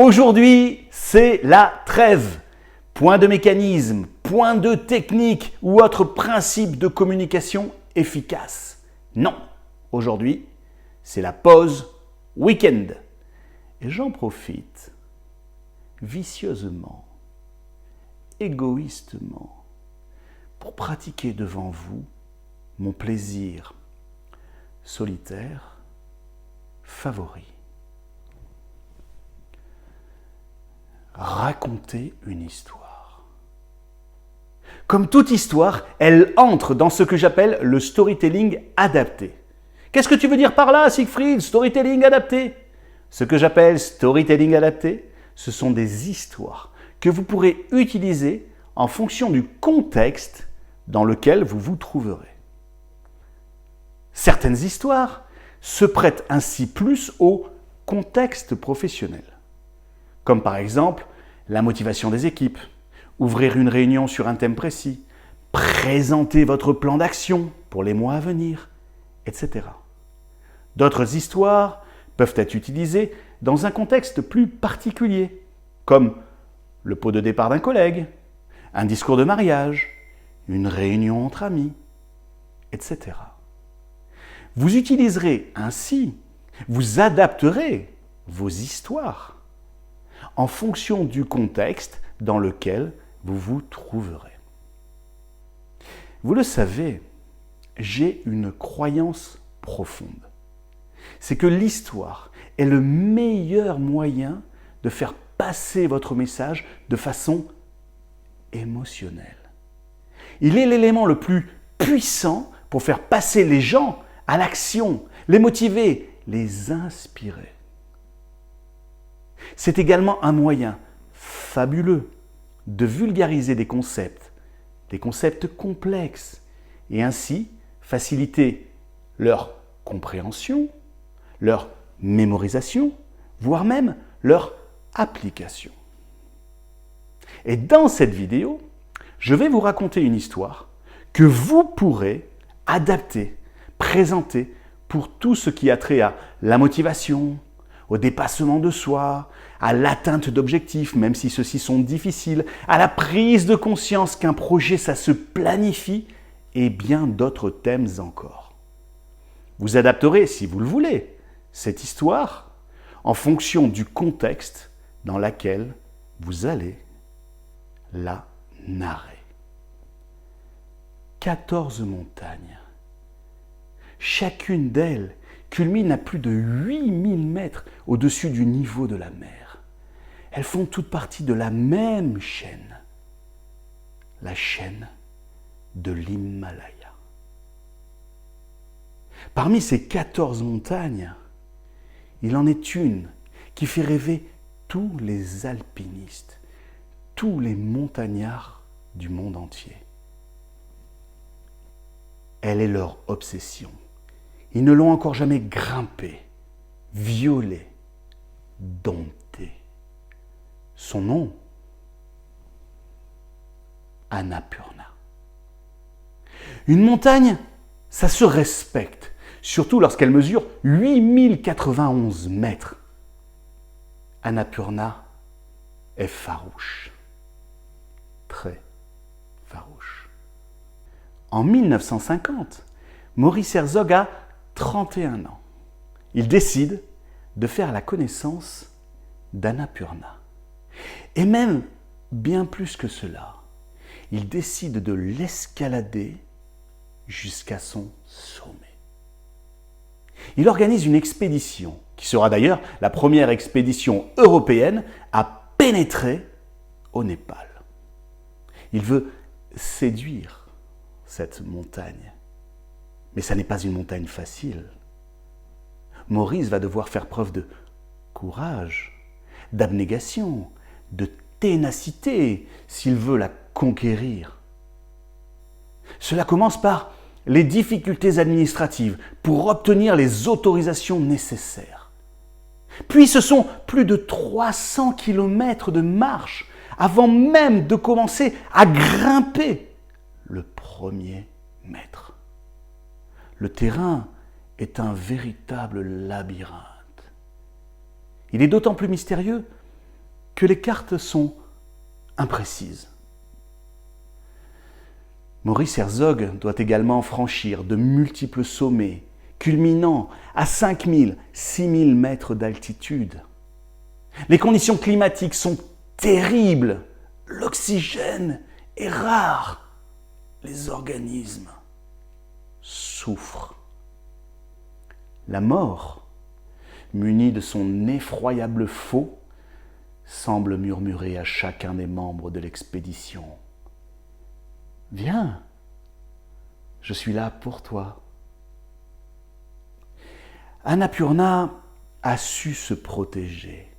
Aujourd'hui, c'est la trêve. Point de mécanisme, point de technique ou autre principe de communication efficace. Non, aujourd'hui, c'est la pause week-end. Et j'en profite vicieusement, égoïstement, pour pratiquer devant vous mon plaisir solitaire favori. Raconter une histoire. Comme toute histoire, elle entre dans ce que j'appelle le storytelling adapté. Qu'est-ce que tu veux dire par là, Siegfried, storytelling adapté? Ce que j'appelle storytelling adapté, ce sont des histoires que vous pourrez utiliser en fonction du contexte dans lequel vous vous trouverez. Certaines histoires se prêtent ainsi plus au contexte professionnel, comme par exemple la motivation des équipes, ouvrir une réunion sur un thème précis, présenter votre plan d'action pour les mois à venir, etc. D'autres histoires peuvent être utilisées dans un contexte plus particulier, comme le pot de départ d'un collègue, un discours de mariage, une réunion entre amis, etc. Vous utiliserez ainsi, vous adapterez vos histoires en fonction du contexte dans lequel vous vous trouverez. Vous le savez, j'ai une croyance profonde. C'est que l'histoire est le meilleur moyen de faire passer votre message de façon émotionnelle. Il est l'élément le plus puissant pour faire passer les gens à l'action, les motiver, les inspirer. C'est également un moyen fabuleux de vulgariser des concepts complexes, et ainsi faciliter leur compréhension, leur mémorisation, voire même leur application. Et dans cette vidéo, je vais vous raconter une histoire que vous pourrez adapter, présenter pour tout ce qui a trait à la motivation, au dépassement de soi, à l'atteinte d'objectifs, même si ceux-ci sont difficiles, à la prise de conscience qu'un projet, ça se planifie, et bien d'autres thèmes encore. Vous adapterez, si vous le voulez, cette histoire en fonction du contexte dans lequel vous allez la narrer. 14 montagnes. Chacune d'elles culmine à plus de 8000 mètres au-dessus du niveau de la mer. Elles font toutes partie de la même chaîne, la chaîne de l'Himalaya. Parmi ces 14 montagnes, il en est une qui fait rêver tous les alpinistes, tous les montagnards du monde entier. Elle est leur obsession. Ils ne l'ont encore jamais grimpée, violée, domptée. Son nom, Annapurna. Une montagne, ça se respecte, surtout lorsqu'elle mesure 8091 mètres. Annapurna est farouche, très farouche. En 1950, Maurice Herzog a 31 ans. Il décide de faire la connaissance d'Annapurna. Et même bien plus que cela, il décide de l'escalader jusqu'à son sommet. Il organise une expédition, qui sera d'ailleurs la première expédition européenne à pénétrer au Népal. Il veut séduire cette montagne. Mais ça n'est pas une montagne facile. Maurice va devoir faire preuve de courage, d'abnégation, de ténacité s'il veut la conquérir. Cela commence par les difficultés administratives pour obtenir les autorisations nécessaires. Puis ce sont plus de 300 km de marche avant même de commencer à grimper le premier mètre. Le terrain est un véritable labyrinthe. Il est d'autant plus mystérieux que les cartes sont imprécises. Maurice Herzog doit également franchir de multiples sommets, culminant à 5000, 6000 mètres d'altitude. Les conditions climatiques sont terribles, l'oxygène est rare, les organismes souffrent. La mort, munie de son effroyable faux, semble murmurer à chacun des membres de l'expédition. « Viens, je suis là pour toi. » Annapurna a su se protéger.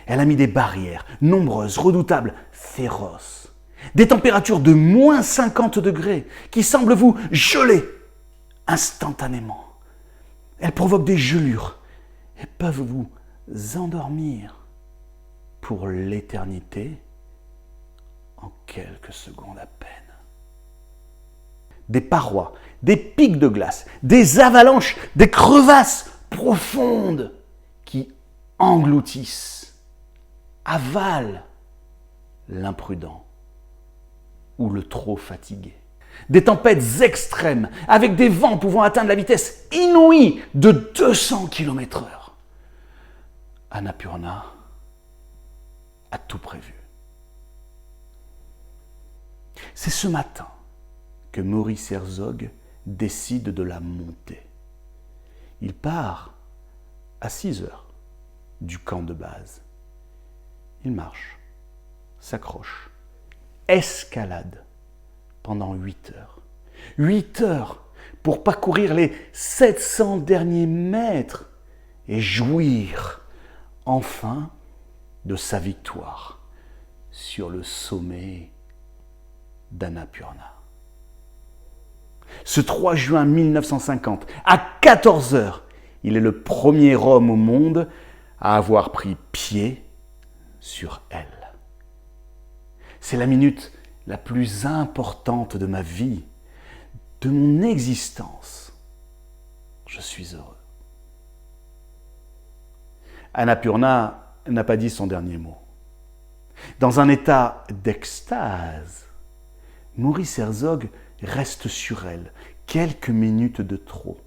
Elle a mis des barrières, nombreuses, redoutables, féroces. Des températures de moins 50 degrés qui semblent vous geler instantanément. Elles provoquent des gelures et peuvent vous endormir pour l'éternité en quelques secondes à peine. Des parois, des pics de glace, des avalanches, des crevasses profondes qui engloutissent, avalent l'imprudent ou le trop fatigué. Des tempêtes extrêmes avec des vents pouvant atteindre la vitesse inouïe de 200 km/h. Annapurna a tout prévu. C'est ce matin que Maurice Herzog décide de la monter. Il part à 6 heures du camp de base. Il marche, s'accroche, escalade pendant 8 heures. 8 heures pour parcourir les 700 derniers mètres et jouir enfin de sa victoire sur le sommet d'Annapurna. Ce 3 juin 1950, à 14 heures, il est le premier homme au monde à avoir pris pied sur elle. C'est la minute la plus importante de ma vie, de mon existence. Je suis heureux. Annapurna n'a pas dit son dernier mot. Dans un état d'extase, Maurice Herzog reste sur elle quelques minutes de trop.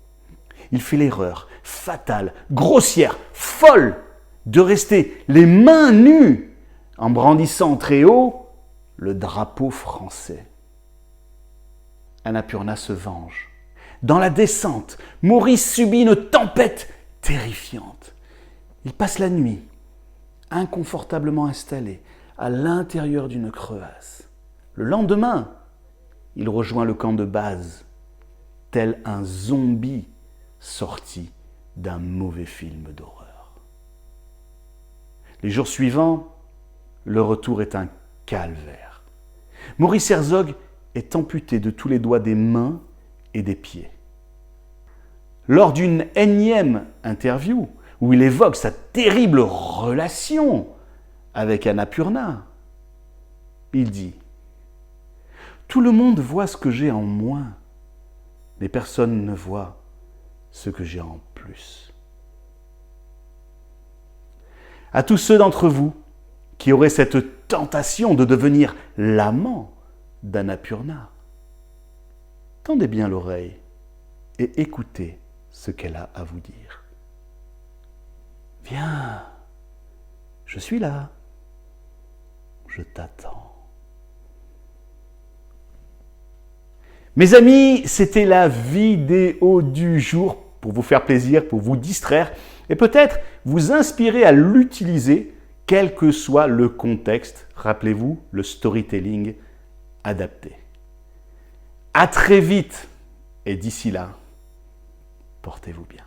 Il fait l'erreur fatale, grossière, folle de rester les mains nues en brandissant très haut le drapeau français. Annapurna se venge. Dans la descente, Maurice subit une tempête terrifiante. Il passe la nuit, inconfortablement installé, à l'intérieur d'une crevasse. Le lendemain, il rejoint le camp de base, tel un zombie sorti d'un mauvais film d'horreur. Les jours suivants, le retour est un calvaire. Maurice Herzog est amputé de tous les doigts des mains et des pieds. Lors d'une énième interview, où il évoque sa terrible relation avec Annapurna, il dit « Tout le monde voit ce que j'ai en moins, mais personne ne voit ce que j'ai en plus. » À tous ceux d'entre vous qui auraient cette tentation de devenir l'amant d'Annapurna, tendez bien l'oreille et écoutez ce qu'elle a à vous dire. Viens, je suis là, je t'attends. Mes amis, c'était la vidéo du jour pour vous faire plaisir, pour vous distraire et peut-être vous inspirer à l'utiliser, quel que soit le contexte. Rappelez-vous, le storytelling adapté. À très vite et d'ici là, portez-vous bien.